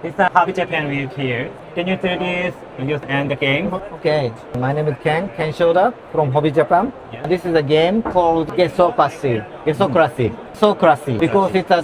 It's a Hobby Japan week here. Can you introduce you and the game? Okay, my name is Ken Shoda from Hobby Japan. Yeah. This is a game called Guessocracy. Guessocracy. Because it's a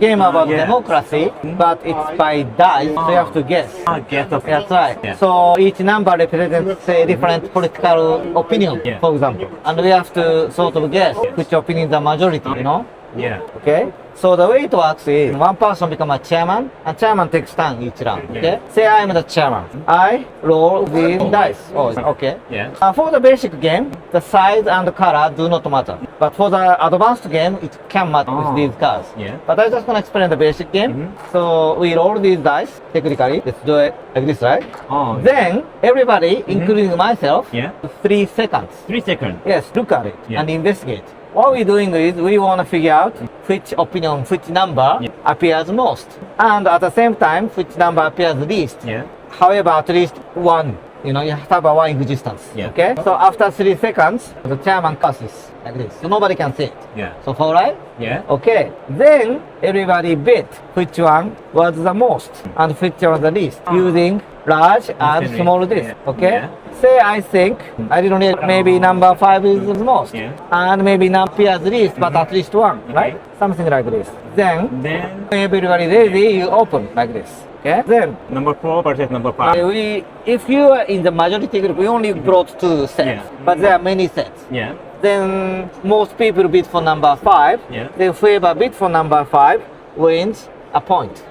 game about Yeah. democracy, but it's by dice, so you have to guess. Guessocracy. That's right. Yeah. So each number represents a different political opinion, Yeah. for example. And we have to sort of guess which opinion is the majority, you know? Yeah. Okay? So the way it works is one person become a chairman, and chairman takes turn each round. Okay? Say I am the chairman. I roll with dice. Oh, okay. Yeah. For the basic game, the size and the color do not matter. But for the advanced game, it can matter with these cards. Yeah. But I'm just gonna explain the basic game. So we roll these dice, technically. Let's do it like this, right? Oh. Then everybody, including myself, Yeah. 3 seconds. 3 seconds. Yes, look at it Yeah. and investigate. What we're doing is we want to figure out which opinion, which number Yeah. appears most. And at the same time, which number appears least. Yeah. However, at least one. You know, you have to have a one in existence. Yeah. Okay? So after 3 seconds, the chairman passes like this. So nobody can see it. Yeah. So for right? Yeah. Okay. Then everybody bet which one was the most and which one was the least using large and Understand. small disc. Yeah. Okay? Yeah. Say I think, I don't know, maybe number 5 is the most. Yeah. And maybe number appears least, but at least one, right? Something like this. Then, Then when everybody ready, you open like this. Okay? Then, number 4 versus number 5. if you are in the majority group, we only brought 2 sets, Yeah. but there are many sets. Yeah. Then most people bid for number 5. Yeah. Then whoever bid for number 5 wins a point.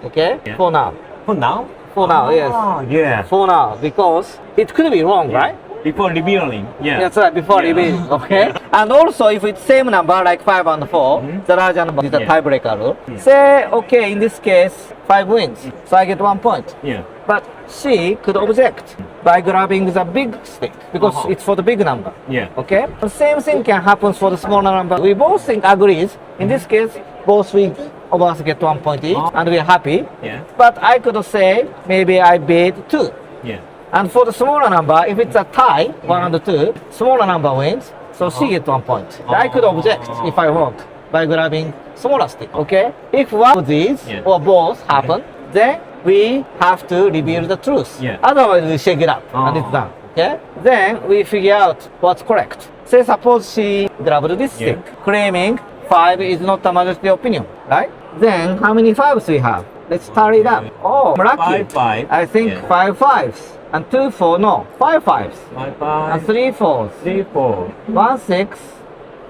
Okay? Yeah. For now. For now? For now, yes. Yeah. For now, because it could be wrong, right? Before revealing. Yeah. That's right, before Yeah. reveal, okay? And also, if it's same number, like 5 and 4, the larger number is the Yeah. tiebreaker rule. Say, okay, in this case, 5 wins, so I get 1 point. Yeah. But she could object by grabbing the big stick, because it's for the big number. Yeah. Okay? The same thing can happen for the smaller number. We both think agrees. In this case, both we of us get 1 point each, and we're happy. Yeah. But I could say, maybe I bid 2. Yeah. And for the smaller number, if it's a tie, 1 and 2, smaller number wins, so she gets 1 point. I could object if I want by grabbing smaller stick, okay? If one of these Yeah. or both happen, then we have to reveal the truth. Yeah. Otherwise, we shake it up and it's done, okay? Then we figure out what's correct. Say suppose she grabbed this stick, claiming 5 is not the majority opinion, right? Then how many 5s we have? Let's tally it up. Oh, I'm lucky. 5. I think Yeah. 5 5s and 2 4, no, 5 5s 5. and 3 4s, 3, 4. 1 6,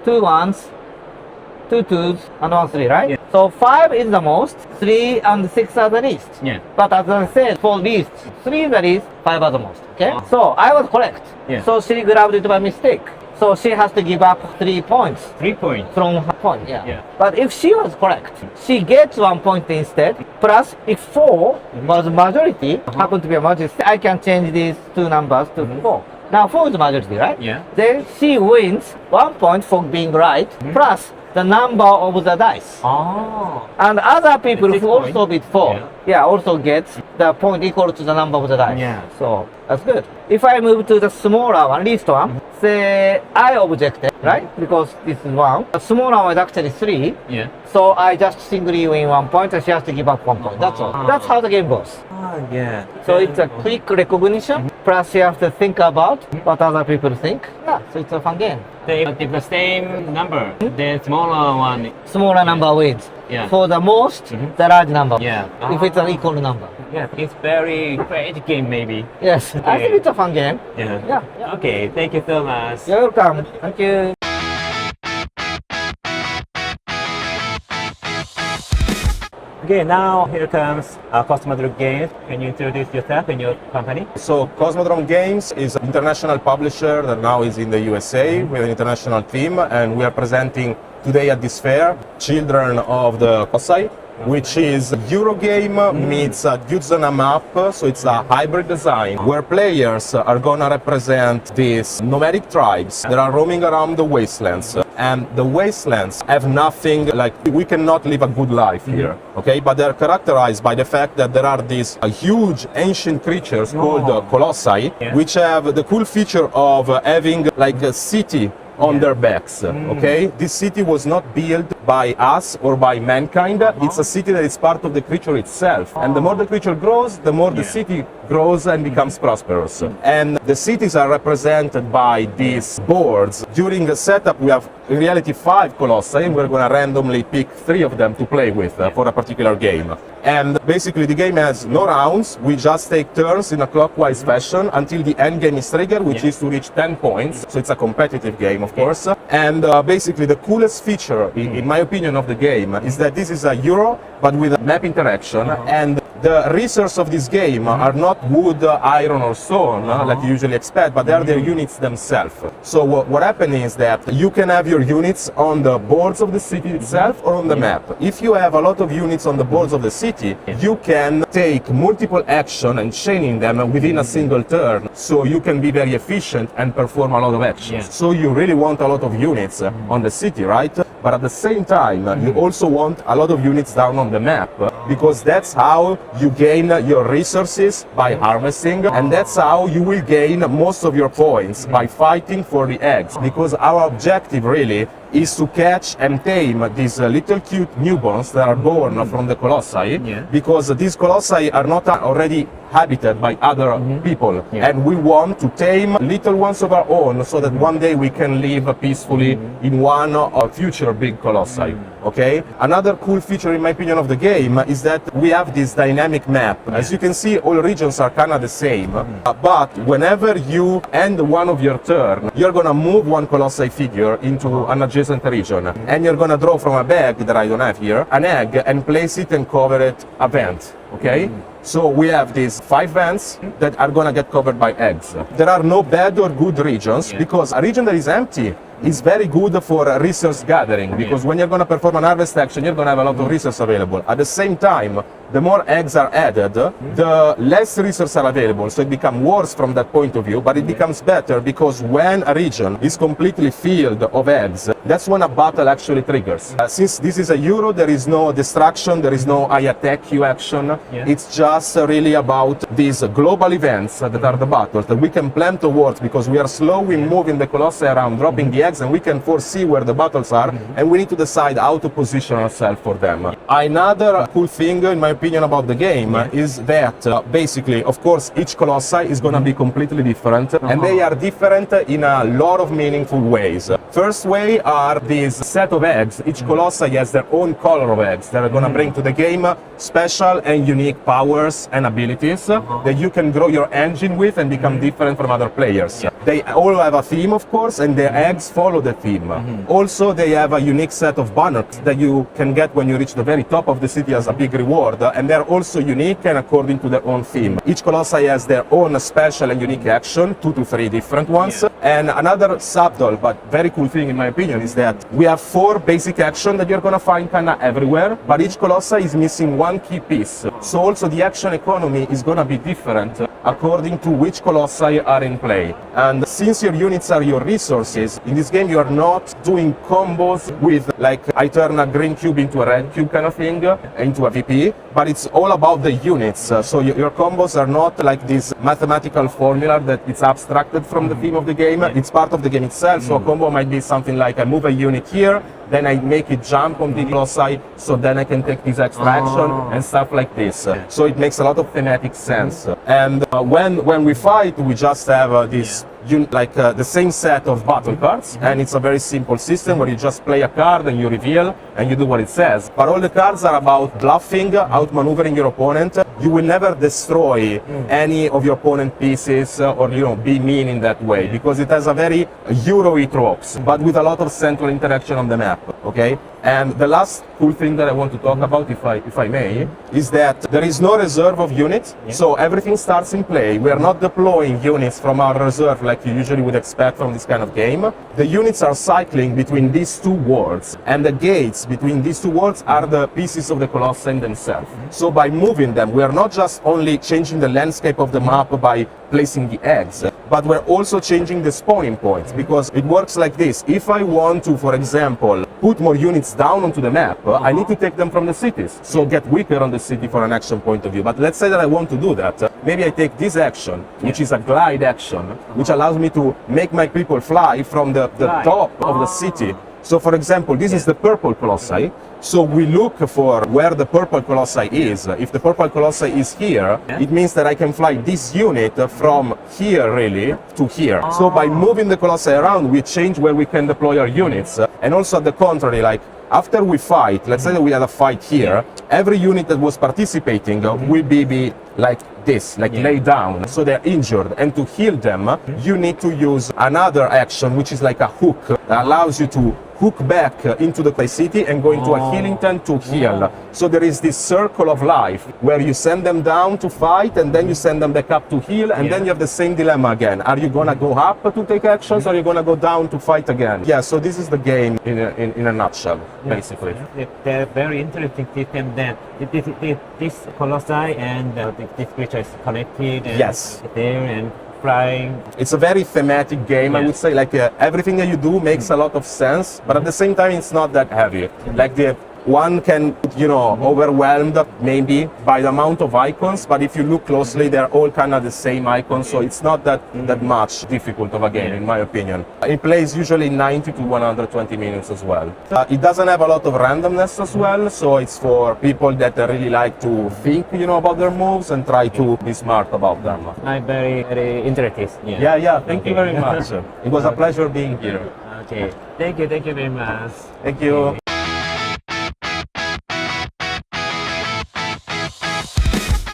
2 1s, 2 2s, and 1 3, right? Yeah. So 5 is the most, 3 and 6 are the least. Yeah. But as I said, for least, 3 is the least, 5 are the most. Okay? So I was correct. Yeah. So she grabbed it by mistake. So she has to give up 3 points 3 points. from her point. Yeah. Yeah. But if she was correct, she gets 1 point instead. Plus, if 4 was majority, happened to be a majority, I can change these 2 numbers to 4. Now 4 is majority, right? Yeah. Then she wins 1 point for being right, plus the number of the dice. Oh. And other people 6 who also points. bid 4, also gets the point equal to the number of the dice. Yeah. So that's good. If I move to the smaller one, least one, say I objected, right? Because this is 1. The smaller one is actually 3. Yeah. So I just singly win 1 point and she has to give up 1 point. That's all. That's how the game goes. Yeah. So it's a quick recognition, plus you have to think about what other people think. Yeah, so it's a fun game. If the same number, then smaller one. Smaller number wins. Yeah. For the most, the large number. Yeah. If it's an equal number. Yeah. It's very crazy game maybe. Yes, I think it's a fun game. Yeah. Yeah. Okay. Thank you so much. You're welcome. Thank you. Okay, now here comes Cosmodrome Games. Can you introduce yourself and your company? So Cosmodrome Games is an international publisher that now is in the USA with an international team, and we are presenting today at this fair Children of the Colossi, which is Eurogame meets a Dutzena map, so it's a hybrid design where players are gonna represent these nomadic tribes that are roaming around the wastelands. And the wastelands have nothing, like we cannot live a good life here, okay? But they're characterized by the fact that there are these huge ancient creatures called Colossi, which have the cool feature of having like a city on their backs, okay? This city was not built by us or by mankind. It's a city that is part of the creature itself. And the more the creature grows, the more the city grows and becomes prosperous. And the cities are represented by these boards. During the setup, we have in reality 5 colossi, and we're going to randomly pick 3 of them to play with for a particular game. And basically the game has no rounds, we just take turns in a clockwise fashion until the end game is triggered, which is to reach 10 points. So it's a competitive game, of course. And basically the coolest feature, in my opinion, of the game is that this is a Euro, but with a map interaction. And the resources of this game are not wood, iron or stone, like you usually expect, but they are their units themselves. So what happens is that you can have your units on the boards of the city itself or on the map. If you have a lot of units on the boards of the city, you can take multiple action and chaining them within a single turn, so you can be very efficient and perform a lot of actions. So you really want a lot of units on the city, right? But at the same time, you also want a lot of units down on the map, because that's how you gain your resources by harvesting, and that's how you will gain most of your points by fighting for the eggs, because our objective really is to catch and tame these little cute newborns that are born from the colossi, because these colossi are not already habited by other people, and we want to tame little ones of our own so that one day we can live peacefully in one of future big colossi. Okay? Another cool feature in my opinion of the game is that we have this dynamic map. As you can see, all regions are kind of the same, but whenever you end one of your turn, you're gonna move one colossi figure into an adjacent region, and you're gonna draw from a bag that I don't have here an egg and place it and cover it a vent. Okay? So we have these 5 vents that are gonna get covered by eggs. There are no bad or good regions, because a region that is empty is very good for resource gathering, because when you're going to perform an harvest action, you're going to have a lot of resources available. At the same time, the more eggs are added, the less resources are available, so it becomes worse from that point of view, but it becomes better, because when a region is completely filled of eggs, that's when a battle actually triggers. Since this is a Euro, there is no destruction, there is no I attack you action. It's just really about these global events that are the battles that we can plan towards, because we are slowly moving the colossi around, dropping the eggs, and we can foresee where the battles are, and we need to decide how to position ourselves for them. Another cool thing, in my opinion, about the game is that basically, of course, each colossi is going to be completely different, and they are different in a lot of meaningful ways. First way are these set of eggs. Each colossi has their own color of eggs that are going to bring to the game special and unique powers and abilities that you can grow your engine with and become different from other players. They all have a theme, of course, and their eggs follow the theme. Also, they have a unique set of banners that you can get when you reach the very top of the city as a big reward, and they're also unique and according to their own theme. Each colossi has their own special and unique action, 2 to 3 different ones. And another subtle but very cool thing, in my opinion, is that we have 4 basic actions that you're gonna find kinda everywhere, but each colossi is missing 1 key piece. So also the action economy is gonna be different according to which colossi are in play. And since your units are your resources, in this game you are not doing combos with, like, I turn a green cube into a red cube kind of thing, into a VP, but it's all about the units. So your combos are not like this mathematical formula that it's abstracted from the theme of the game. It's part of the game itself. So a combo might be something like I move a unit here, then I make it jump on the colossi, so then I can take this extra action and stuff like this. So it makes a lot of thematic sense. And when we fight, we just have this the same set of battle cards, and it's a very simple system where you just play a card and you reveal and you do what it says. But all the cards are about bluffing, outmaneuvering your opponent. You will never destroy any of your opponent pieces or be mean in that way, because it has a very Euro-y tropes, but with a lot of central interaction on the map. Okay. And the last cool thing that I want to talk about, if I may, is that there is no reserve of units, so everything starts in play. We are not deploying units from our reserve like you usually would expect from this kind of game. The units are cycling between these 2 worlds, and the gates between these 2 worlds are the pieces of the colossi themselves. So by moving them, we are not just only changing the landscape of the map by placing the eggs, but we're also changing the spawning points because it works like this. If I want to, for example, put more units down onto the map, I need to take them from the cities, so get weaker on the city for an action point of view. But let's say that I want to do that. Maybe I take this action, which is a glide action, which allows me to make my people fly from the top of the city. So for example, this is the purple Colossi. So we look for where the purple Colossi is. If the purple Colossi is here, it means that I can fly this unit from here really to here. So by moving the Colossi around, we change where we can deploy our units. And also at the contrary, like after we fight, let's say that we had a fight here, every unit that was participating will be like this, like lay down, so they're injured. And to heal them, you need to use another action, which is like a hook that allows you to hook back into the city and go into a healing tent to heal. So there is this circle of life where you send them down to fight and then you send them back up to heal, and then you have the same dilemma again. Are you gonna go up to take actions, or are you gonna go down to fight again? Yeah, so this is the game in a nutshell, basically. They're very interesting system then. This Colossi and this creature is connected and there and flying. It's a very thematic game, I would say. Like everything that you do makes a lot of sense, but at the same time it's not that heavy. Like the one can, overwhelmed maybe by the amount of icons, but if you look closely, they're all kind of the same icons, so it's not that much difficult of a game, in my opinion. It plays usually 90 to 120 minutes as well. It doesn't have a lot of randomness as well, so it's for people that really like to think, about their moves and try to be smart about them. I'm very, very interested. Yeah. Thank you very much. It was a pleasure being here. Okay. Thank you very much. Thank you.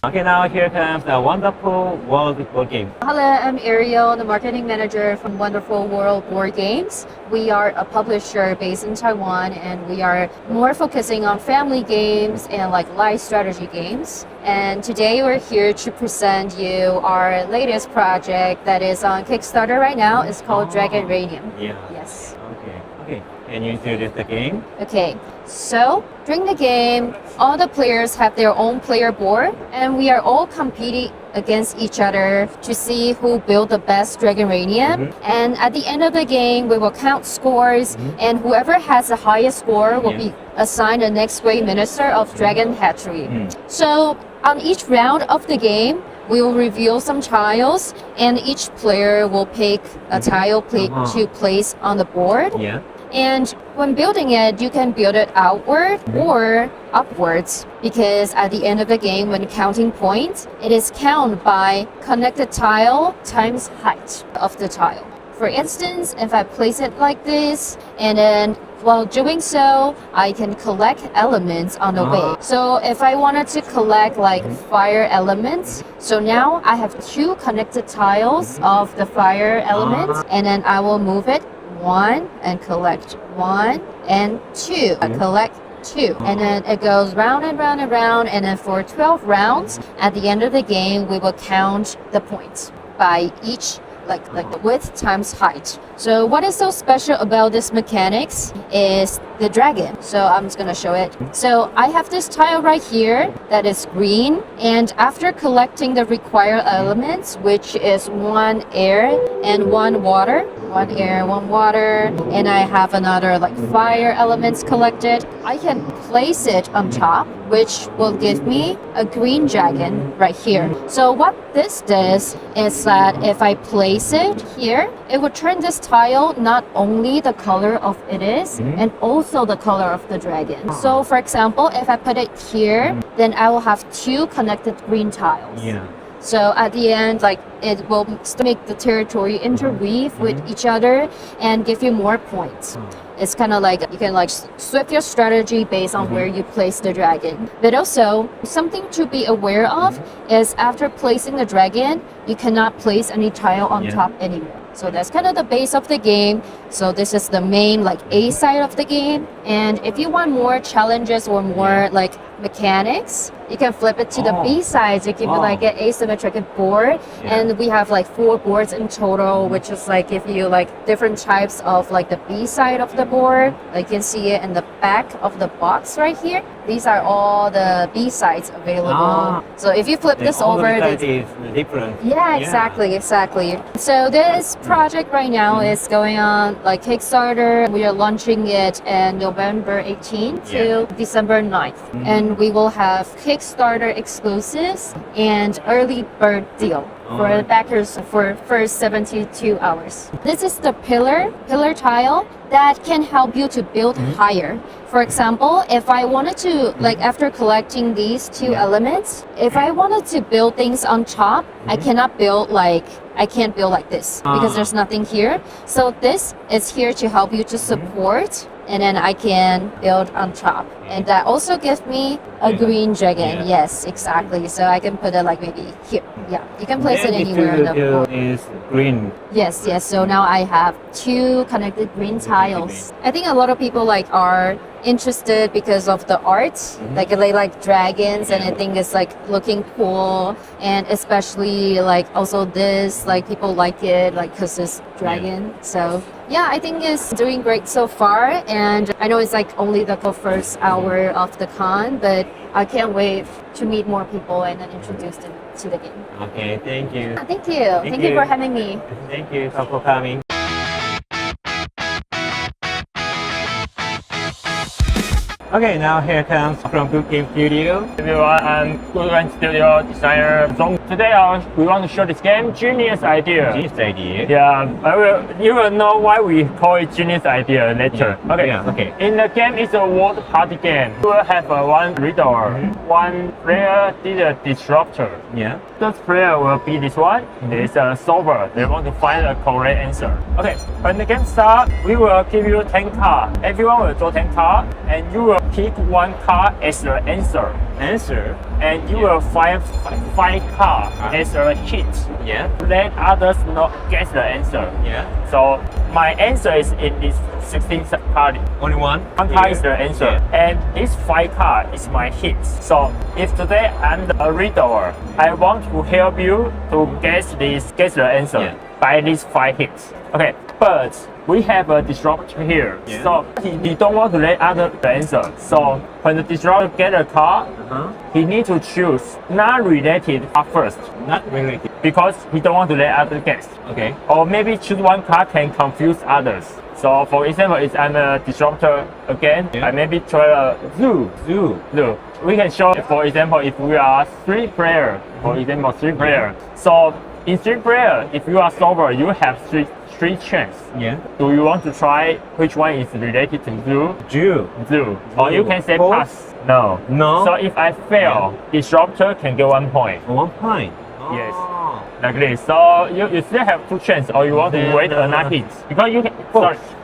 Okay, now here comes a Wonderful World board game. Hello, I'm Ariel, the marketing manager from Wonderful World Board Games. We are a publisher based in Taiwan, and we are more focusing on family games and like life strategy games. And today we're here to present you our latest project that is on Kickstarter right now. It's called Dragonarium. Yeah. Yes. Okay. Can you introduce the game? Okay, so during the game, all the players have their own player board, and we are all competing against each other to see who built the best Dragonarium. And at the end of the game, we will count scores, and whoever has the highest score will be assigned the next Great Minister of Dragon Hatchery. So on each round of the game, we will reveal some tiles, and each player will pick a tile to place on the board. Yeah. And when building it, you can build it outward or upwards, because at the end of the game, when counting points, it is counted by connected tile times height of the tile. For instance, if I place it like this, and then while doing so, I can collect elements on the way. So if I wanted to collect like fire elements, so now I have 2 connected tiles of the fire elements, and then I will move it 1 and collect 1 and 2. I collect 2, and then it goes round and round and round, and then for 12 rounds, at the end of the game, we will count the points by each like the width times height. So what is so special about this mechanics is the dragon. So I'm just gonna show it. So I have this tile right here that is green, and after collecting the required elements, which is 1 air and 1 water, 1 air, 1 water, and I have another like fire elements collected, I can place it on top, which will give me a green dragon right here. So what this does is that if I place it here, it will turn this tile not only the color of it is, and also the color of the dragon. So for example, if I put it here, then I will have 2 connected green tiles. Yeah. So at the end, like it will make the territory interweave with each other and give you more points. It's kind of like you can like switch your strategy based on where you place the dragon. But also something to be aware of is after placing the dragon, you cannot place any tile on top anymore. So that's kind of the base of the game. So this is the main like A side of the game. And if you want more challenges or more like mechanics, you can flip it to the B side to give you like an asymmetric board. And we have like 4 boards in total, which is like give you like different types of like the B side of the board. Like you can see it in the back of the box right here. These are all the B sides available. So if you flip this over, it is different. Yeah, exactly. So this project right now is going on like Kickstarter. We are launching it in November 18th to December 9th. And we will have Kickstarter exclusives and early bird deal for the backers for first 72 hours. This is the pillar tile that can help you to build higher. For example, if I wanted to, like after collecting these 2 elements, if I wanted to build things on top, I can't build like this because there's nothing here. So this is here to help you to support, and then I can build on top. And that also gives me a green dragon. Yes, exactly. So I can put it like maybe here. Yeah, you can place it anywhere in the board. Is green. Yes. So now I have 2 connected green tiles. I think a lot of people like are interested because of the art, like they like dragons, and I think it's like looking cool, and especially like also this, like people like it like because it's dragon. So yeah, I think it's doing great so far, and I know it's like only the first hour of the con, but I can't wait to meet more people and then introduce them to the game. Okay, thank you. Thank you for having me. Thank you for coming. Okay, now here comes from GoodGameStudio. Everyone, I'm GoodGameStudio designer. So today we want to show this game, Genius Idea. Genius idea. Yeah, you will know why we call it Genius Idea later. Okay. In the game, it's a word party game. You will have one reader, one player did a disruptor. Yeah. First player will be this one. It's a solver. They want to find a correct answer. Okay, when the game starts, we will give you 10 cards. Everyone will draw 10 cards, and you will pick 1 card as the answer. And you will find 5 cards as a hit. Yeah. Let others not guess the answer. Yeah. So my answer is in this 16 card. Only one. 1 card is the answer, and this 5 card is my hits. So if today I'm the reader, I want to help you to guess the answer by these 5 hits. Okay, but we have a disruptor here. So he don't want to let other the answer. So when the disruptor get a card, he need to choose not related card first. Not related. Because he don't want to let others guess. Okay. Or maybe choose 1 card can confuse others. So for example, if I'm a disruptor again, I maybe try a zoo. We can show, for example, if we are 3 players, for example, 3 players. So in 3 players, if you are solver, you have 3 chances. Yeah. Do you want to try which one is related to zoo? Or you can say pass. No. So if I fail, disruptor can get 1 point. 1 point. Yes. Like this. So you still have 2 chances, or you want to wait another hit. Because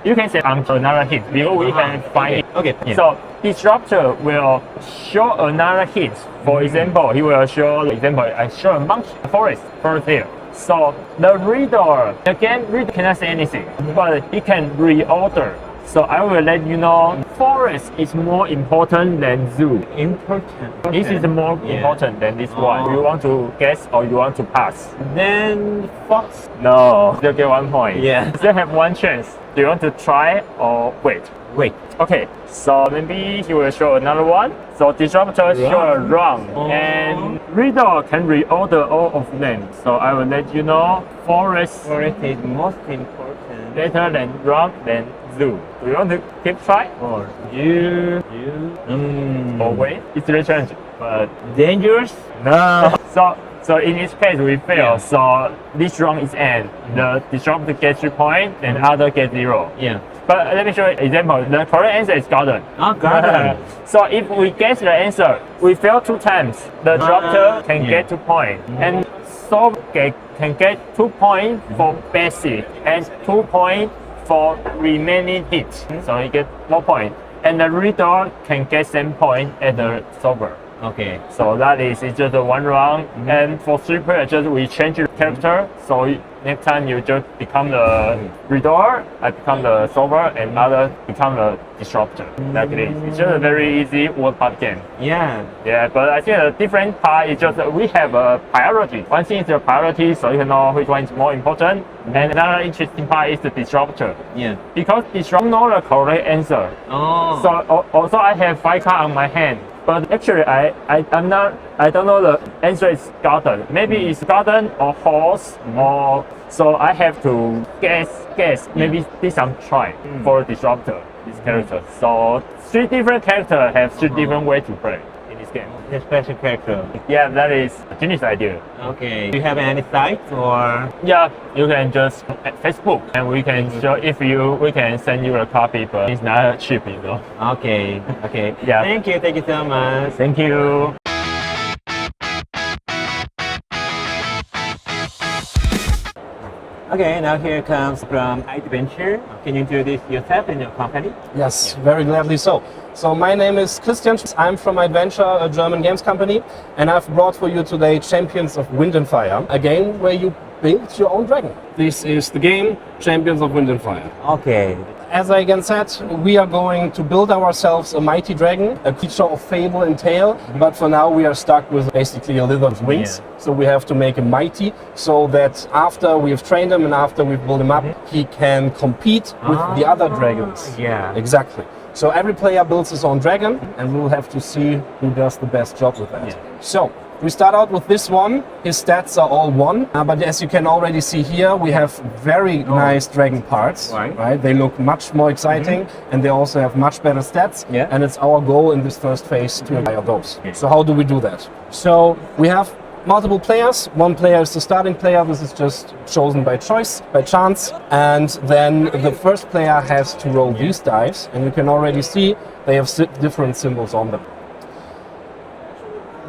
you can say another hit because we can find it. Okay. So disruptor will show another hit. For example, he will show I show a monkey forest here. So the reader cannot say anything, but he can reorder. So I will let you know, forest is more important than zoo. This is more important than this one. You want to guess or you want to pass? Then fox. No, still get 1 point. Yeah. Still have 1 chance. Do you want to try or wait? Wait. Okay, so maybe he will show another one. So disruptor show a wrong, and reader can reorder all of them. So I will let you know, forest is most important. Better than wrong than zoo. Do you want to keep try or or wait? It's really challenging, but dangerous? No. So in this case we fail. So this round is end. The disruptor gets 3 points, and other get 0. Yeah. But let me show you an example. The correct answer is garden. Garden. So if we guess the answer, we fail 2 times. The disruptor can get 2 points, and so can get 2 points for basic and 2 points for remaining hits. So you get 4 points. And the reader can get same point as the solver. Okay. So that is it's just a one round. And for 3 players, just we change the character. So next time you just become the reader, I become the solver, and other become the disruptor. Like it is. It's just a very easy word part game. Yeah. Yeah, but I think the different part is just we have a priority. One thing is the priority, so you can know which one is more important. And another interesting part is the disruptor. Yeah. Because disruptor know the correct answer. Oh. So also I have 5 cards on my hand. But actually I don't know the answer is garden. Maybe it's garden or horse or so I have to guess. Maybe this I'm trying for disruptor, this character. So 3 different characters have 3 different ways to play in this game. The special character. Yeah, that is a genius idea. Okay. Do you have any site or? Yeah, you can just at Facebook and we can show we can send you a copy, but it's not cheap, you know. Okay. Okay. Yeah. Thank you so much. Thank you. Okay, now here comes from iDventure. Can you introduce yourself and your company? Yes, very gladly so. So my name is Christian. I'm from iDventure, a German games company, and I've brought for you today Champions of Wind and Fire, a game where you build your own dragon. This is the game Champions of Wind and Fire. Okay. As I again said, we are going to build ourselves a mighty dragon, a creature of fable and tale, but for now we are stuck with basically a lizard's wings. Yeah. So we have to make him mighty so that after we've trained him and after we've built him up, he can compete with the other dragons. Yeah. Exactly. So every player builds his own dragon and we'll have to see who does the best job with that. Yeah. So we start out with this one. His stats are all 1, but as you can already see here, we have very nice dragon parts. Right? They look much more exciting and they also have much better stats. Yeah. And it's our goal in this first phase to acquire those. So how do we do that? So we have multiple players. One player is the starting player. This is just chosen by choice, by chance. And then the first player has to roll these dice. And you can already see they have different symbols on them.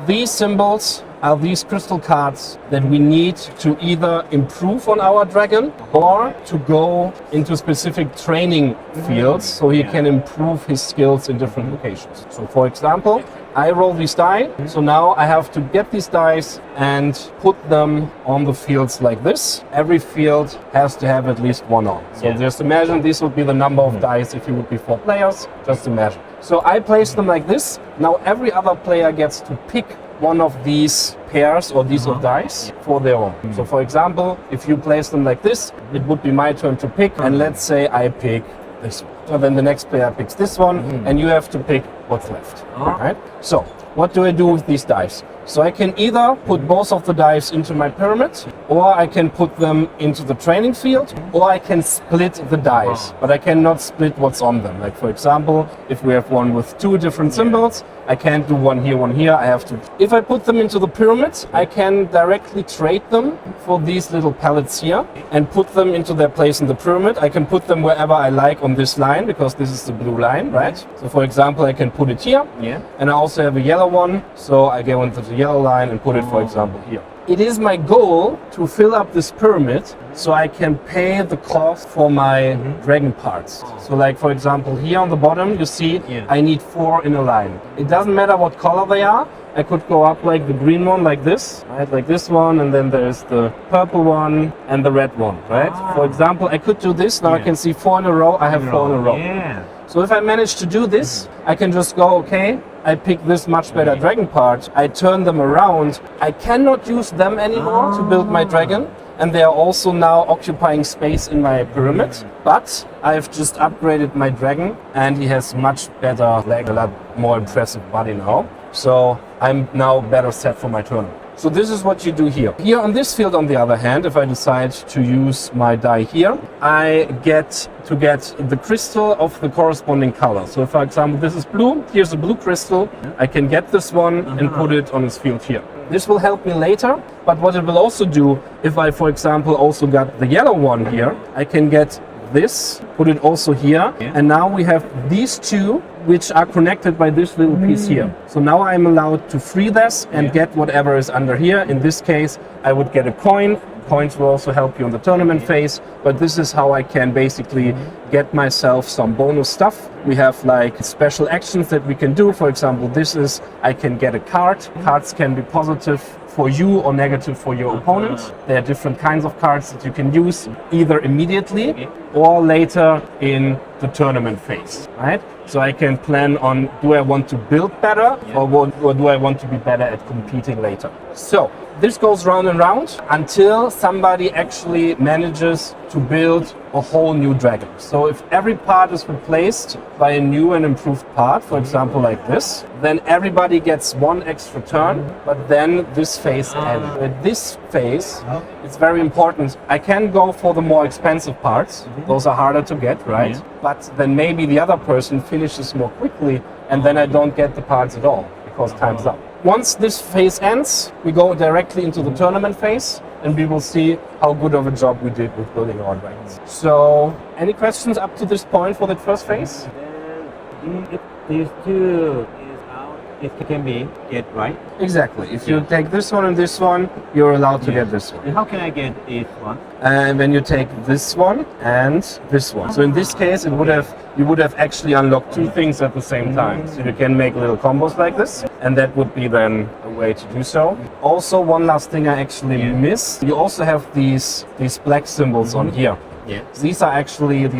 These symbols are these crystal cards that we need to either improve on our dragon or to go into specific training fields so he can improve his skills in different locations. So for example, I roll these die, so now I have to get these dice and put them on the fields like this. Every field has to have at least 1 on. So just imagine this would be the number of dice if you would be 4 players, just imagine. So I place them like this. Now every other player gets to pick one of these pairs or these of dice for their own. So for example, if you place them like this, it would be my turn to pick, and let's say I pick this one. So then the next player picks this one, and you have to pick what's left. Right? So what do I do with these dice? So I can either put both of the dice into my pyramid, or I can put them into the training field, or I can split the dice, but I cannot split what's on them. Like for example, if we have one with 2 different symbols, I can't do one here, I have to. If I put them into the pyramid, I can directly trade them for these little pellets here and put them into their place in the pyramid. I can put them wherever I like on this line, because this is the blue line, right? So for example, I can put it here, and I also have a yellow one, so I go into the yellow line and put it, for example, here. It is my goal to fill up this pyramid so I can pay the cost for my dragon parts. So like for example here on the bottom you see I need 4 in a line. It doesn't matter what color they are. I could go up like the green one like this, right? Like this one, and then there's the purple one and the red one, right? For example, I could do this. Now I can see 4 in a row. I have 4 in a row. So if I manage to do this, I can just go, okay, I pick this much better dragon part, I turn them around, I cannot use them anymore to build my dragon, and they are also now occupying space in my pyramid, but I've just upgraded my dragon and he has much better leg, a lot more impressive body now, so I'm now better set for my turn. So this is what you do here. Here on this field, on the other hand, if I decide to use my die here, I get the crystal of the corresponding color. So for example, this is blue, here's a blue crystal, I can get this one and put it on this field here. This will help me later, but what it will also do, if I, for example, also got the yellow one here, I can get this, put it also here, and now we have these 2 which are connected by this little piece here. So now I'm allowed to free this and get whatever is under here. In this case, I would get a coin, coins will also help you in the tournament phase, but this is how I can basically get myself some bonus stuff. We have like special actions that we can do. For example, this is I can get a card. Cards can be positive for you or negative for your opponent. There are different kinds of cards that you can use either immediately or later in the tournament phase, right? So I can plan on, do I want to build better or do I want to be better at competing later? So this goes round and round until somebody actually manages to build a whole new dragon. So if every part is replaced by a new and improved part, for example like this, then everybody gets one extra turn, but then this phase ends. At this phase, it's very important. I can go for the more expensive parts. Those are harder to get, right? But then maybe the other person finishes more quickly and then I don't get the parts at all because time's up. Once this phase ends, we go directly into the tournament phase and we will see how good of a job we did with building our dragons. So, any questions up to this point for that first phase? Then if these two is out, it can be get right. Exactly. If you take this one and this one, you're allowed to get this one. And how can I get each one? And when you take this one and this one. So in this case, you would have actually unlocked two things at the same time. So you can make little combos like this, and that would be then a way to do so. Also, one last thing I actually missed. You also have these black symbols on here. Yeah. These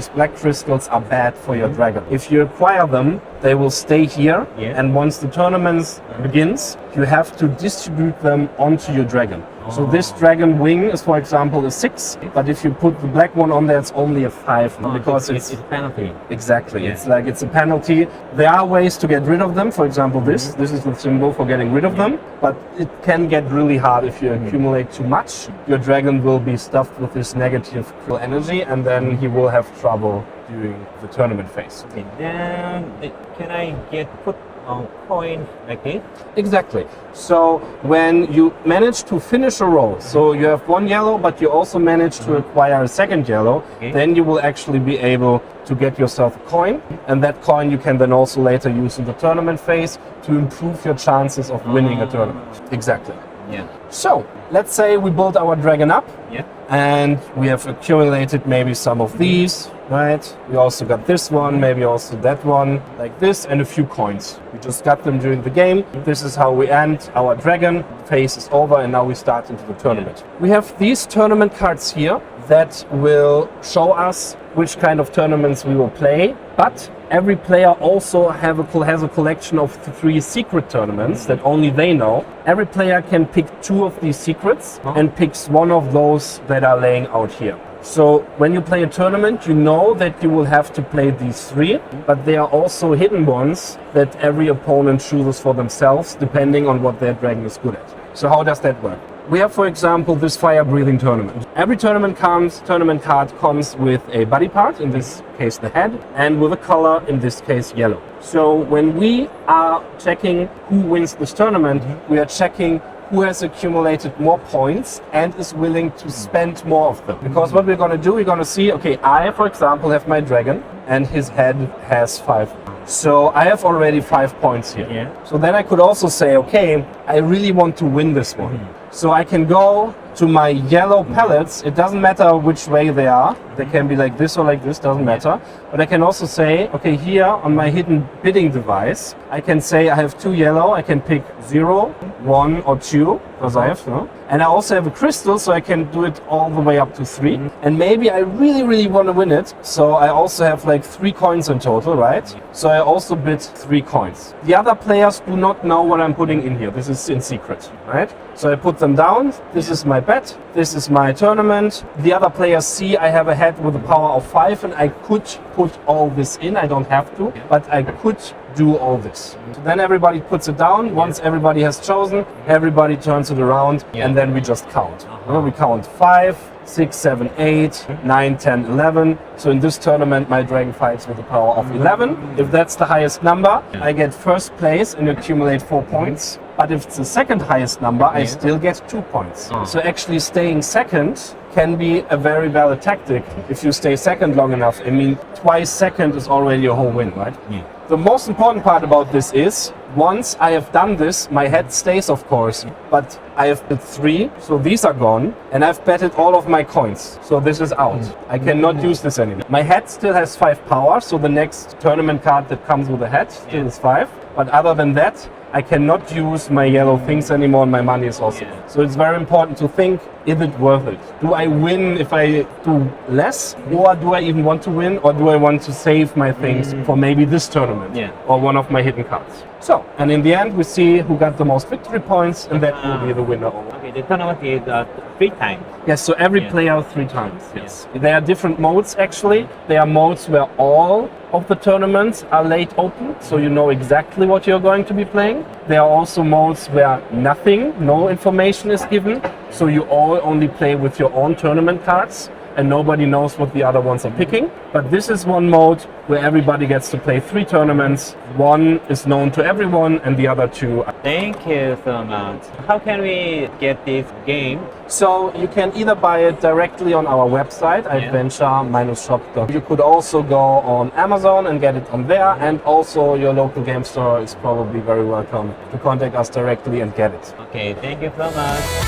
black crystals are bad for your dragon. If you acquire them, they will stay here, and once the tournament begins, you have to distribute them onto your dragon. So this dragon wing is, for example, a 6, but if you put the black one on there, it's only a 5 because it's a penalty. Exactly. It's like it's a penalty. There are ways to get rid of them. For example, this is the symbol for getting rid of them, but it can get really hard if you accumulate too much. Your dragon will be stuffed with this negative energy, and then he will have trouble during the tournament phase. Okay, then can I put on coin like this? Exactly. So when you manage to finish a roll, so you have one yellow, but you also manage to acquire a second yellow, then you will actually be able to get yourself a coin, and that coin you can then also later use in the tournament phase to improve your chances of winning a tournament. Exactly. Yeah. So let's say we build our dragon up, Yeah. and we have accumulated maybe some of these, right? We also got this one, maybe also that one, like this, and a few coins. We just got them during the game. This is how we end our dragon. Phase is over, and now we start into the tournament. We have these tournament cards here that will show us which kind of tournaments we will play, but every player also has a collection of 3 secret tournaments that only they know. Every player can pick 2 of these secrets and picks one of those that are laying out here. So when you play a tournament, you know that you will have to play these 3, but there are also hidden ones that every opponent chooses for themselves depending on what their dragon is good at. So how does that work? We have, for example, this fire-breathing tournament. Every tournament card comes with a body part, in this case the head, and with a color, in this case yellow. So when we are checking who wins this tournament, we are checking who has accumulated more points and is willing to spend more of them. Because what we're going to do, we're going to see, okay, I, for example, have my dragon and his head has 5. So I have already 5 points here. Yeah. So then I could also say, okay, I really want to win this one. So I can go to my yellow pellets. It doesn't matter which way they are. They can be like this or like this, doesn't matter. But I can also say, okay, here on my hidden bidding device, I can say I have 2 yellow. I can pick 0, 1 or 2, because I have no. And I also have a crystal, so I can do it all the way up to 3. And maybe I really, really want to win it. So I also have like 3 coins in total, right? So I also bid 3 coins. The other players do not know what I'm putting in here. This is in secret, right? So I put them down. This is my bet. This is my tournament. The other players see I have a head with a power of 5, and I could put all this in. I don't have to, but I could do all this. So then everybody puts it down. Once everybody has chosen, everybody turns it around, and then we just count. We count 5, 6, 7, 8, 9, 10, 11. So in this tournament, my dragon fights with a power of 11. If that's the highest number, I get first place and accumulate 4 points. But if it's the second highest number, I still get 2 points. So actually staying second can be a very valid tactic if you stay second long enough. I mean, twice second is already a whole win, right? The most important part about this is, once I have done this, my head stays, of course, but I have bet 3, so these are gone, and I've betted all of my coins, so this is out. I cannot use this anymore. My head still has 5 power, so the next tournament card that comes with the head still is 5, but other than that, I cannot use my yellow things anymore, and my money is also. So it's very important to think, is it worth it? Do I win if I do less? Or do I even want to win? Or do I want to save my things for maybe this tournament? Or one of my hidden cards? So, and in the end, we see who got the most victory points, and that will be the winner. Okay, the tournament is 3 times. Yes, so every player 3 times. Yes. There are different modes actually. There are modes where all of the tournaments are laid open, so you know exactly what you're going to be playing. There are also modes where nothing, no information is given, so you all only play with your own tournament cards and nobody knows what the other ones are picking. But this is one mode where everybody gets to play 3 tournaments. One is known to everyone and the other 2. Thank you so much. How can we get this game? So you can either buy it directly on our website, iDventure-shop. You could also go on Amazon and get it on there, and also your local game store is probably very welcome to contact us directly and get it. Okay, thank you so much.